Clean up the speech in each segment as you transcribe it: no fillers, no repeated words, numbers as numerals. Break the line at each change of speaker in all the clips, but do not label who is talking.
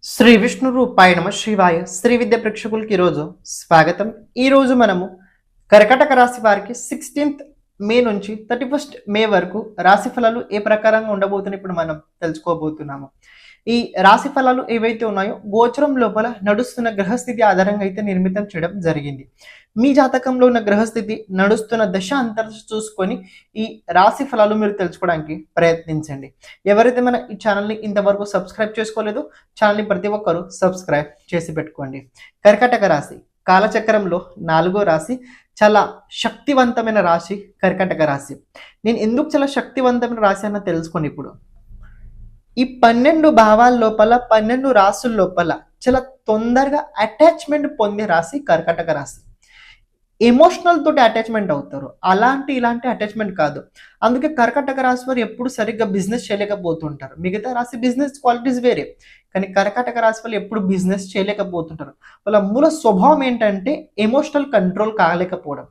శ్రీ విష్ణు రూపాయ నమ శివాయ శ్రీ విద్య ప్రేక్షకులకి ఈరోజు స్వాగతం. ఈరోజు మనము కర్కటక రాశి వారికి 16th మే నుంచి 31st మే వరకు రాశి ఫలాలు ఏ ప్రకారంగా ఉండబోతున్నాయి ఇప్పుడు మనం తెలుసుకోబోతున్నాము. ఈ రాశి ఫలాలు ఏవైతే ఉన్నాయో గోచరం లోపల నడుస్తున్న గ్రహస్థితి ఆధారంగా అయితే నిర్మితం చేయడం జరిగింది. మీ జాతకంలో ఉన్న గ్రహస్థితి నడుస్తున్న దశ అంతర్ చూసుకొని ఈ రాశి ఫలాలు మీరు తెలుసుకోవడానికి ప్రయత్నించండి. ఎవరైతే మన ఈ ఛానల్ని ఇంతవరకు సబ్స్క్రైబ్ చేసుకోలేదో ఛానల్ని ప్రతి ఒక్కరూ సబ్స్క్రైబ్ చేసి పెట్టుకోండి. కర్కటక రాశి కాలచక్రంలో 4వ రాశి, చాలా శక్తివంతమైన రాశి కర్కటక రాశి. నేను ఎందుకు చాలా శక్తివంతమైన రాశి అన్న తెలుసుకోండి. ఇప్పుడు ఈ 12 భావాల లోపల 12 రాశుల లోపల చాలా తొందరగా అటాచ్మెంట్ పొందే రాశి కర్కటక రాశి. ఎమోషనల్ తోటి అటాచ్మెంట్ అవుతారు, ఇలాంటి అటాచ్మెంట్ కాదు. అందుకే కర్కటక రాశి వారు ఎప్పుడు సరిగ్గా బిజినెస్ చేయలేకపోతుంటారు. మిగతా రాశి బిజినెస్ క్వాలిటీస్ వేరే, కానీ కర్కటక రాశి వాళ్ళు ఎప్పుడు బిజినెస్ చేయలేకపోతుంటారు. వాళ్ళ మూల స్వభావం ఏంటంటే ఎమోషనల్ కంట్రోల్ కాలేకపోవడం,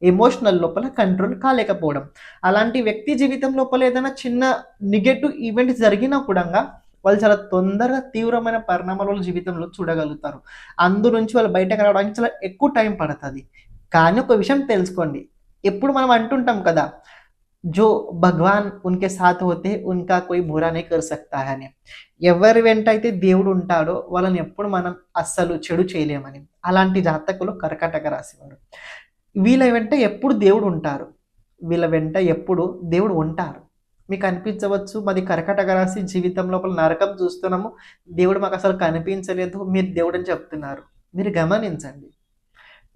ఎమోషనల్ లోపల కంట్రోల్ కాలేకపోవడం. అలాంటి వ్యక్తి జీవితం లోపల ఏదైనా చిన్న నెగటివ్ ఈవెంట్ జరిగినా కూడా వాళ్ళు చాలా తొందరగా తీవ్రమైన పరిణామాలు జీవితంలో చూడగలుగుతారు. అందు నుంచి వాళ్ళు బయటకు రావడానికి చాలా ఎక్కువ టైం పడుతుంది. కానీ ఒక విషయం తెలుసుకోండి, ఎప్పుడు మనం అంటుంటాం కదా, జో భగవాన్ ఉన్కే సాత్ హోతే ఉన్కా కోయి బురా నీ కర్ సక్తా హై అని. ఎవరి వెంట అయితే దేవుడు ఉంటాడో వాళ్ళని ఎప్పుడు మనం అస్సలు చెడు చేయలేమని. అలాంటి జాతకులు కర్కటక రాశి వారు. వీళ్ళ వెంట ఎప్పుడు దేవుడు ఉంటారు, వీళ్ళ వెంట ఎప్పుడు దేవుడు ఉంటారు. మీకు అనిపించవచ్చు మాది కర్కటక రాశి, జీవితం లోపల నరకం చూస్తున్నాము, దేవుడు మాకు అసలు కనిపించలేదు, మీరు దేవుడు అని చెప్తున్నారు. మీరు గమనించండి,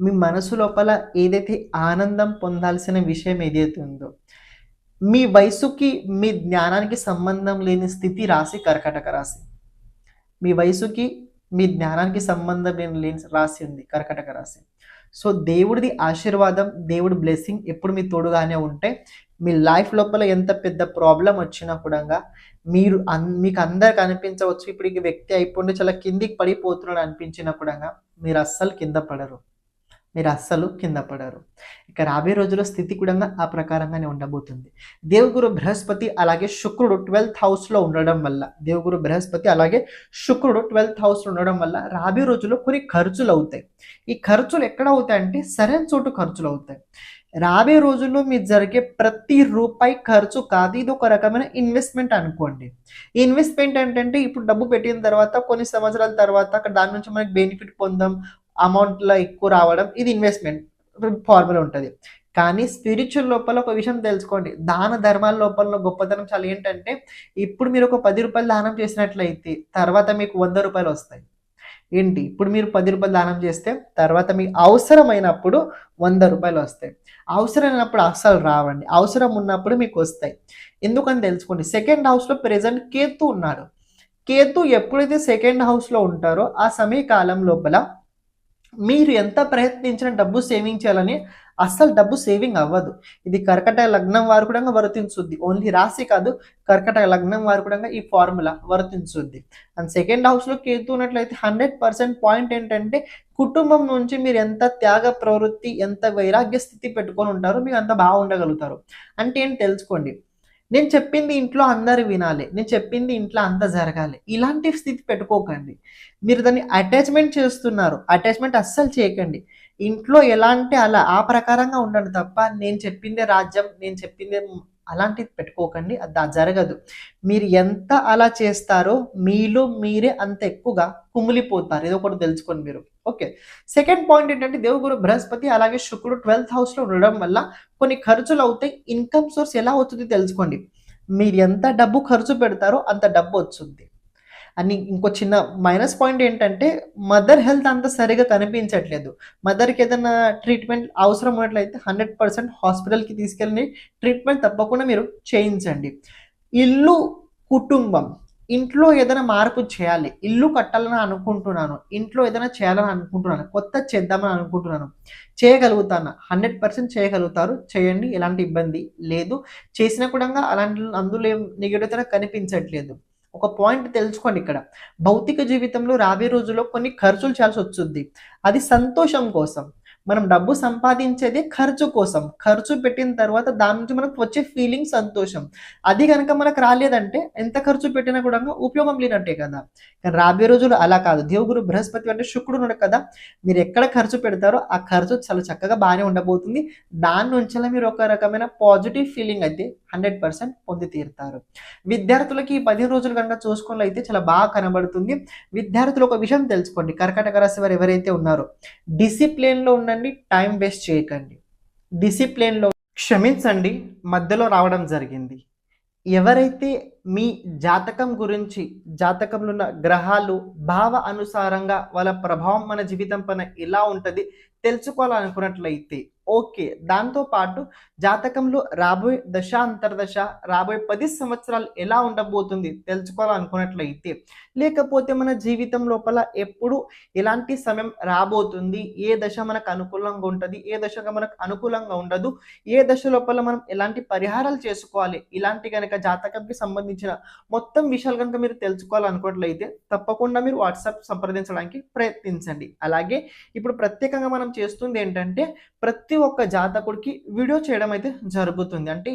మీ మనసు లోపల ఏదైతే ఆనందం పొందాల్సిన విషయం ఏదైతే ఉందో, మీ వయసుకి మీ జ్ఞానానికి సంబంధం లేని స్థితి రాశి కర్కటక రాశి. మీ వయసుకి మీ జ్ఞానానికి సంబంధం లేని రాశి ఉంది కర్కటక రాశి. సో దేవుడిది ఆశీర్వాదం, దేవుడి బ్లెస్సింగ్ ఎప్పుడు మీ తోడుగానే ఉంటే మీ లైఫ్ లోపల ఎంత పెద్ద ప్రాబ్లం వచ్చినా కూడా మీకు అందరికి అనిపించవచ్చు ఇప్పుడు ఈ వ్యక్తి అయిపోయి చాలా కిందికి పడిపోతున్నాడు అనిపించినా కూడా మీరు అస్సలు కింద పడరు, ఇక రాబోయే రోజుల్లో స్థితి కూడా ఆ ప్రకారంగానే ఉండబోతుంది. దేవగురు బృహస్పతి అలాగే శుక్రుడు 12th హౌస్లో ఉండడం వల్ల, శుక్రుడు 12th హౌస్లో ఉండడం వల్ల రాబోయే రోజుల్లో కొన్ని ఖర్చులు అవుతాయి. ఈ ఖర్చులు ఎక్కడ అవుతాయంటే సరైన చోటు ఖర్చులు అవుతాయి. రాబోయే రోజుల్లో మీరు జరిగే ప్రతి రూపాయి ఖర్చు కాదు, ఇది ఒక రకమైన ఇన్వెస్ట్మెంట్ అనుకోండి. ఈ ఇన్వెస్ట్మెంట్ ఏంటంటే ఇప్పుడు డబ్బు పెట్టిన తర్వాత కొన్ని సంవత్సరాల తర్వాత అక్కడ దాని నుంచి మనకి బెనిఫిట్ పొందాం, అమౌంట్లో ఎక్కువ రావడం, ఇది ఇన్వెస్ట్మెంట్ ఫార్ములా ఉంటుంది. కానీ స్పిరిచువల్ లోపల ఒక విషయం తెలుసుకోండి, దాన ధర్మాల లోపల గొప్పతనం చాలా ఏంటంటే ఇప్పుడు మీరు ఒక 10 రూపాయలు దానం చేసినట్లయితే తర్వాత మీకు 100 రూపాయలు వస్తాయి. ఏంటి, ఇప్పుడు మీరు 10 రూపాయలు దానం చేస్తే తర్వాత మీకు అవసరమైనప్పుడు 100 రూపాయలు వస్తాయి. అవసరమైనప్పుడు అస్సలు రావండి, అవసరం ఉన్నప్పుడు మీకు వస్తాయి. ఎందుకని తెలుసుకోండి. సెకండ్ హౌస్లో ప్రెజెంట్ కేతు ఉన్నాడు. కేతు ఎప్పుడైతే సెకండ్ హౌస్లో ఉంటారో ఆ సమయకాలం లోపల మీరు ఎంత ప్రయత్నించిన డబ్బు సేవింగ్ చేయాలని అస్సలు డబ్బు సేవింగ్ అవ్వదు. ఇది కర్కటక లగ్నం వారు కూడా వర్తించుద్ది, ఓన్లీ రాశి కాదు, కర్కటక లగ్నం వారు కూడా ఈ ఫార్ములా వర్తించుద్ది. అండ్ సెకండ్ హౌస్లో కేతు ఉన్నట్లయితే 100% పాయింట్ ఏంటంటే కుటుంబం నుంచి మీరు ఎంత త్యాగ ప్రవృత్తి, ఎంత వైరాగ్య స్థితి పెట్టుకొని ఉంటారో మీరు అంత బాగుండగలుగుతారు. అంటే ఏంటి తెలుసుకోండి, నేను చెప్పింది ఇంట్లో అందరు వినాలి, నేను చెప్పింది ఇంట్లో అంతా జరగాలి, ఇలాంటి స్థితి పెట్టుకోకండి. మీరు దాన్ని అటాచ్మెంట్ చేస్తున్నారు, అటాచ్మెంట్ అస్సలు చేయకండి. ఇంట్లో ఎలా అంటే అలా ఆ ప్రకారంగా ఉండండి తప్ప నేను చెప్పిందే రాజ్యం, నేను చెప్పిందే అలాంటిది పెట్టుకోకండి, అది జరగదు. మీరు ఎంత అలా చేస్తారో మీలో మీరే అంత ఎక్కువగా కుమిలిపోతారు, ఏదో ఒకటి తెలుసుకోండి మీరు. ఓకే, సెకండ్ పాయింట్ ఏంటంటే దేవగురు బృహస్పతి అలాగే శుక్రుడు 12th హౌస్లో ఉండడం వల్ల కొన్ని ఖర్చులు అవుతాయి. ఇన్కమ్ సోర్స్ ఎలా అవుతుంది తెలుసుకోండి. మీరు ఎంత డబ్బు ఖర్చు పెడతారో అంత డబ్బు వస్తుంది. అని ఇంకో చిన్న మైనస్ పాయింట్ ఏంటంటే మదర్ హెల్త్ అంత సరిగా కనిపించట్లేదు. మదర్కి ఏదైనా ట్రీట్మెంట్ అవసరం ఉన్నట్లయితే 100% హాస్పిటల్కి తీసుకెళ్ళి ట్రీట్మెంట్ తప్పకుండా మీరు చేయించండి. ఇల్లు, కుటుంబం, ఇంట్లో ఏదైనా మార్పు చేయాలి, ఇల్లు కట్టాలని అనుకుంటున్నాను, ఇంట్లో ఏదైనా చేయాలని అనుకుంటున్నాను, కొత్త చేద్దామని అనుకుంటున్నాను, చేయగలుగుతాను, 100% చేయగలుగుతారు, చేయండి, ఎలాంటి ఇబ్బంది లేదు. చేసినా కూడా అందులో ఏం నెగిటివ్ కనిపించట్లేదు. ఒక పాయింట్ తెలుసుకోండి, ఇక్కడ భౌతిక జీవితంలో రాబోయే రోజుల్లో కొన్ని ఖర్చులు చేయాల్సి వస్తుంది, అది సంతోషం కోసం. మనం డబ్బు సంపాదించేది ఖర్చు కోసం. ఖర్చు పెట్టిన తర్వాత దాని నుంచి మనకు వచ్చే ఫీలింగ్ సంతోషం. అది గనక మనకు రాలేదంటే ఎంత ఖర్చు పెట్టినా కూడా ఉపయోగం లేనట్టే కదా! కానీ రాబోయే రోజులు అలా కాదు. దేవగురు బృహస్పతి అంటే శుక్రుడున్నాడు కదా! మీరు ఎక్కడ ఖర్చు పెడతారో ఆ ఖర్చు చాలా చక్కగా బానే ఉండబోతుంది. దాని నుంచెల్లా మీరు ఒక రకమైన పాజిటివ్ ఫీలింగ్ అయితే 100% పొంది తీరుతారు. విద్యార్థులకి ఈ 15 రోజులు గనక చూసుకున్నట్లయితే చాలా బాగా కనబడుతుంది. విద్యార్థులు ఒక విషయం తెలుసుకోండి. కర్కాటక రాశి వారు ఎవరైతే ఉన్నారో డిసిప్లిన్‌లో ఉండండి. టైం వేస్ట్ చేయకండి. డిసిప్లిన్‌లో క్షమించండి. మధ్యలో రావడం జరిగింది. ఎవరైతే మీ జాతకం గురించి జాతకంలో ఉన్న గ్రహాలు భావ అనుసారంగా వాళ్ళ ప్రభావం మన జీవితం పైన ఎలా ఉంటది తెలుసుకోవాలనుకున్నట్లయితే ఓకే. దాంతో పాటు జాతకంలో రాబోయే దశ, అంతర్దశ, రాబోయే 10 సంవత్సరాలు ఎలా ఉండబోతుంది తెలుసుకోవాలనుకున్నట్లయితే, లేకపోతే మన జీవితం లోపల ఎప్పుడు ఎలాంటి సమయం రాబోతుంది, ఏ దశ మనకు అనుకూలంగా ఉంటది, ఏ దశగా మనకు అనుకూలంగా ఉండదు, ఏ దశ లోపల మనం ఎలాంటి పరిహారాలు చేసుకోవాలి, ఇలాంటి గనక జాతకంకి సంబంధించిన మొత్తం విషయాలు కనుక మీరు తెలుసుకోవాలనుకున్నట్లయితే తప్పకుండా మీరు వాట్సాప్ సంప్రదించడానికి ప్రయత్నించండి. అలాగే ఇప్పుడు ప్రత్యేకంగా మనం చేస్తుంది ఏంటంటే ప్రతి ఒక్క జాతకుడికి వీడియో చేయడం అయితే జరుగుతుంది. అంటే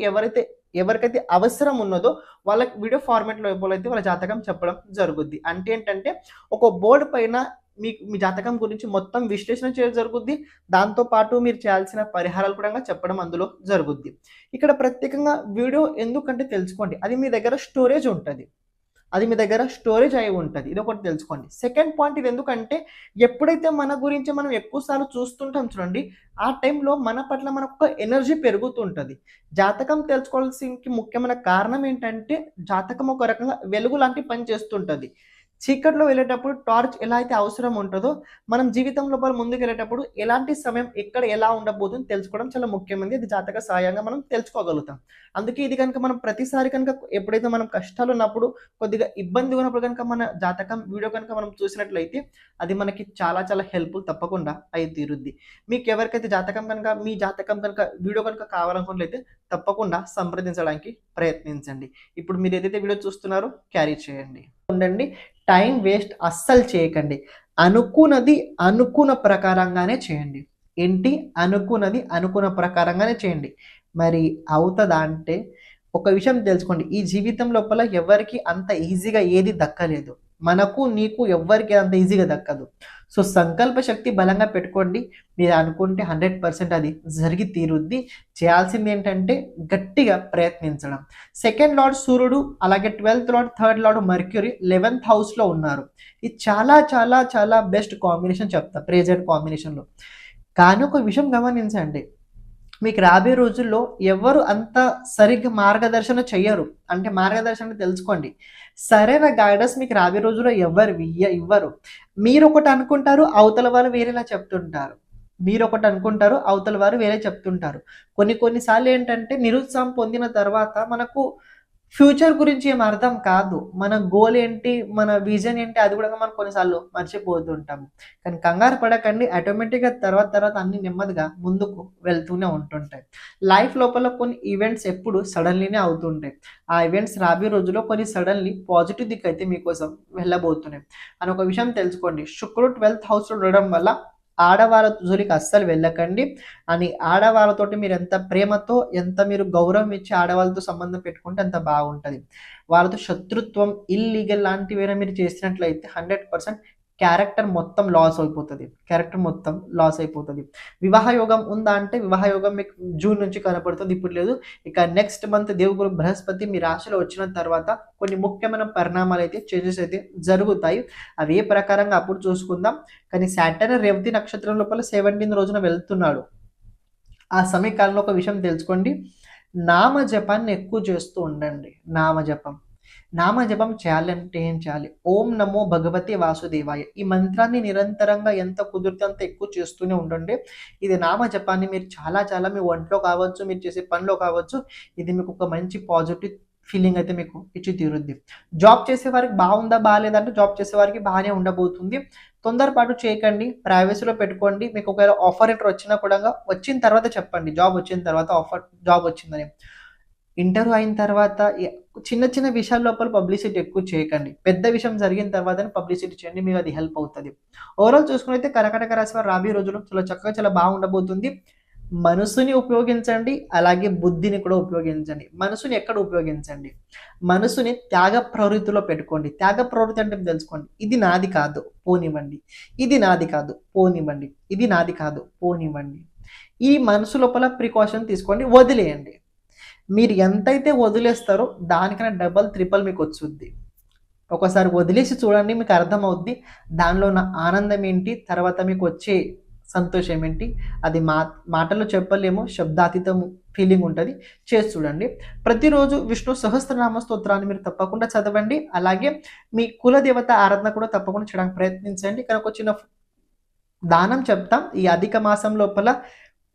ఎవరికైతే అవసరం ఉన్నదో వాళ్ళకి వీడియో ఫార్మాట్ లోపల అయితే వాళ్ళ జాతకం చెప్పడం జరుగుద్ది. అంటే ఏంటంటే ఒక బోర్డు పైన మీ జాతకం గురించి మొత్తం విశ్లేషణ చేయడం జరుగుద్ది. దాంతో పాటు మీరు చేయాల్సిన పరిహారాలు కూడా చెప్పడం అందులో జరుగుద్ది. ఇక్కడ ప్రత్యేకంగా వీడియో ఎందుకంటే తెలుసుకోండి. అది మీ దగ్గర స్టోరేజ్ ఉంటది. అది మీ దగ్గర స్టోరేజ్ అయి ఉంటది. ఇదొకటి తెలుసుకోండి. సెకండ్ పాయింట్ ఇది ఎందుకంటే ఎప్పుడైతే మన గురించి మనం ఎక్కువ సార్లు చూస్తుంటాం చూడండి, ఆ టైంలో మన పట్ల మనకు ఎనర్జీ పెరుగుతుంటది. జాతకం తెలుసుకోవాల్సిన ముఖ్యమైన కారణం ఏంటంటే జాతకం ఒక రకంగా వెలుగు లాంటి పని చేస్తుంటది. చీకట్లో వెళ్ళేటప్పుడు టార్చ్ ఎలా అయితే అవసరం ఉంటుందో మనం జీవితం లోపల ముందుకు వెళ్ళేటప్పుడు ఎలాంటి సమయం ఎక్కడ ఎలా ఉండబోతుంది తెలుసుకోవడం చాలా ముఖ్యమైనది. ఇది జాతక సహాయంగా మనం తెలుసుకోగలుగుతాం. అందుకే ఇది కనుక మనం ప్రతిసారి కనుక ఎప్పుడైతే మనం కష్టాలు ఉన్నప్పుడు కొద్దిగా ఇబ్బంది ఉన్నప్పుడు కనుక మన జాతకం వీడియో కనుక మనం చూసినట్లయితే అది మనకి చాలా చాలా హెల్ప్ఫుల్ తప్పకుండా అయి తీరుద్ది. మీకు ఎవరికైతే జాతకం కనుక మీ జాతకం కనుక వీడియో కనుక కావాలనుకున్నట్లయితే తప్పకుండా సంప్రదించడానికి ప్రయత్నించండి. ఇప్పుడు మీరు ఏదైతే వీడియో చూస్తున్నారో క్యారీ చేయండి. ఉండండి. టైం వేస్ట్ అస్సలు చేయకండి. అనుకున్నది అనుకున్న ప్రకారంగానే చేయండి. ఏంటి అనుకున్నది అనుకున్న ప్రకారంగానే చేయండి. మరి అవుతుందా అంటే ఒక విషయం తెలుసుకోండి. ఈ జీవితం లోపల ఎవరికి అంత ఈజీగా ఏది దక్కలేదు. మనకు నీకు ఎవ్వరికి అంత ఈజీగా దక్కదు. సో సంకల్ప శక్తి బలంగా పెట్టుకోండి. మీరు అనుకుంటే 100% అది జరిగి తీరుద్ది. చేయాల్సింది ఏంటంటే గట్టిగా ప్రయత్నించడం. సెకండ్ లార్డ్ సూర్యుడు, అలాగే 12th lord, third lord mercury 11th హౌస్లో ఉన్నారు. ఇది చాలా చాలా చాలా బెస్ట్ కాంబినేషన్ చెప్తా ప్రెజెంట్ కాంబినేషన్లో. కానీ ఒక విషయం గమనించండి, మీకు రాబోయే రోజుల్లో ఎవరు అంత సరిగ్గా మార్గదర్శనం చెయ్యరు. అంటే మార్గదర్శనం తెలుసుకోండి. సరైన గైడెన్స్ మీకు రాబోయే రోజుల్లో ఎవరు ఇవ్వరు. మీరు ఒకటి అనుకుంటారు, అవతల వారు వేరేలా చెప్తుంటారు. మీరు ఒకటి అనుకుంటారు, అవతల వారు వేరే చెప్తుంటారు. కొన్నిసార్లు ఏంటంటే నిరుత్సాహం పొందిన తర్వాత మనకు ఫ్యూచర్ గురించి ఏం అర్థం కాదు. మన గోల్ ఏంటి, మన విజన్ ఏంటి అది కూడా మనం కొన్నిసార్లు మర్చిపోతుంటాము. కానీ కంగారు పడకండి. ఆటోమేటిక్గా తర్వాత అన్ని నెమ్మదిగా ముందుకు వెళ్తూనే ఉంటుంటాయి. లైఫ్ లోపల కొన్ని ఈవెంట్స్ ఎప్పుడు సడన్లీనే అవుతుంటాయి. ఆ ఈవెంట్స్ రాబోయే రోజుల్లో కొన్ని సడన్లీ పాజిటివ్ దిక్కు అయితే మీకోసం వెళ్ళబోతున్నాయి అని ఒక విషయం తెలుసుకోండి. శుక్రుడు 12th హౌస్లో ఉండడం వల్ల ఆడవాళ్ళ జోలికి అస్సలు వెళ్ళకండి. అని ఆడవాళ్ళతోటి మీరు ఎంత ప్రేమతో ఎంత మీరు గౌరవం ఇచ్చి ఆడవాళ్ళతో సంబంధం పెట్టుకుంటే అంత బాగుంటుంది. వాళ్ళతో శత్రుత్వం ఇల్లీగల్ లాంటివైనా మీరు చేసినట్లయితే 100% క్యారెక్టర్ మొత్తం లాస్ అయిపోతుంది. వివాహ యోగం ఉందా అంటే వివాహ యోగం మీకు జూన్ నుంచి కనపడుతుంది, ఇప్పుడు లేదు. ఇక నెక్స్ట్ మంత్ దేవుగురు బృహస్పతి మీ రాశిలో వచ్చిన తర్వాత కొన్ని ముఖ్యమైన పరిణామాలు అయితే చేంజెస్ అయితే జరుగుతాయి. అవి ఏ ప్రకారంగా అప్పుడు చూసుకుందాం. కానీ సాటర్న్ రేవతి నక్షత్రం లోపల 17 రోజున వెళ్తున్నాడు. ఆ సమయకాలంలో ఒక విషయం తెలుసుకోండి. నామజపాన్ని ఎక్కువ చేస్తూ ఉండండి. నామజపం చేయాలంటే ఏం చేయాలి? ఓం నమో భగవతే వాసుదేవాయ ఈ మంత్రాన్ని నిరంతరంగా ఎంత కుదిరితే అంత ఎక్కువ చేస్తూనే ఉండండి. ఇది నామజపాన్ని మీరు చాలా చాలా మీ ఒంట్లో కావచ్చు, మీరు చేసే పనిలో కావచ్చు, ఇది మీకు ఒక మంచి పాజిటివ్ ఫీలింగ్ అయితే మీకు ఇచ్చి తీరుద్ది. జాబ్ చేసే వారికి బాగుందా బాగాలేదంటే జాబ్ చేసే వారికి బాగానే ఉండబోతుంది. తొందరపాటు చేయకండి. ప్రైవసీలో పెట్టుకోండి. మీకు ఒకవేళ ఆఫర్ లెటర్ వచ్చినా కూడా వచ్చిన తర్వాత చెప్పండి. జాబ్ వచ్చిన తర్వాత జాబ్ వచ్చిందని. ఇంటర్వ్యూ అయిన తర్వాత చిన్న చిన్న విషయాల లోపల పబ్లిసిటీ ఎక్కువ చేయకండి. పెద్ద విషయం జరిగిన తర్వాతనే పబ్లిసిటీ చేయండి. మీకు అది హెల్ప్ అవుతది. ఓవరాల్ చూసుకునైతే కర్కాటక రాశి వారు రాబోయే రోజుల్లో చాలా చక్కగా చాలా బాగుండబోతుంది. మనసుని ఉపయోగించండి. అలాగే బుద్ధిని కూడా ఉపయోగించండి. మనసుని ఎక్కడ ఉపయోగించండి? మనసుని త్యాగ ప్రవృత్తిలో పెట్టుకోండి. త్యాగ ప్రవృత్తి అంటే తెలుసుకోండి. ఇది నాది కాదు పోనివ్వండి. ఇది నాది కాదు పోనివ్వండి. ఇది నాది కాదు పోనివ్వండి. ఈ మనసు లోపల ప్రికాషన్ తీసుకోండి. వదిలేయండి. మీరు ఎంతైతే వదిలేస్తారో దానికన్నా డబల్ త్రిపుల్ మీకు వచ్చుద్ది. ఒకసారి వదిలేసి చూడండి, మీకు అర్థమవుద్ది దానిలో ఉన్న ఆనందం ఏంటి, తర్వాత మీకు వచ్చే సంతోషం ఏంటి. అది మాటల్లో చెప్పలేము, శబ్దాతీతం ఫీలింగ్ ఉంటుంది. చేసి చూడండి. ప్రతిరోజు విష్ణు సహస్రనామ స్తోత్రాన్ని మీరు తప్పకుండా చదవండి. అలాగే మీ కులదేవత ఆరాధన కూడా తప్పకుండా చేయడానికి ప్రయత్నించండి. కానీ ఒక చిన్న దానం చెప్తాం. ఈ అధిక మాసం లోపల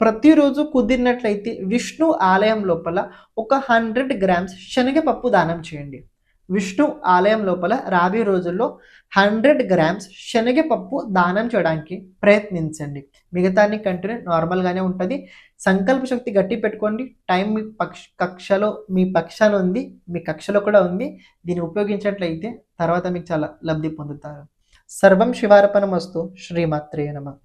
ప్రతిరోజు కుదిరినట్లయితే విష్ణు ఆలయం లోపల ఒక 100 గ్రామ్స్ శనగపప్పు దానం చేయండి. విష్ణు ఆలయం లోపల రాబోయే రోజుల్లో 100 గ్రామ్స్ శనగపప్పు దానం చేయడానికి ప్రయత్నించండి. మిగతాన్ని కంటిన్యూ నార్మల్గానే ఉంటుంది. సంకల్ప శక్తి గట్టి పెట్టుకోండి. టైం మీ కక్షలో మీ పక్షాన ఉంది, మీ కక్షలో కూడా ఉంది. దీన్ని ఉపయోగించినట్లయితే తర్వాత మీకు చాలా లబ్ధి పొందుతారు. సర్వం శివార్పణమస్తు. శ్రీమాత్రే నమః.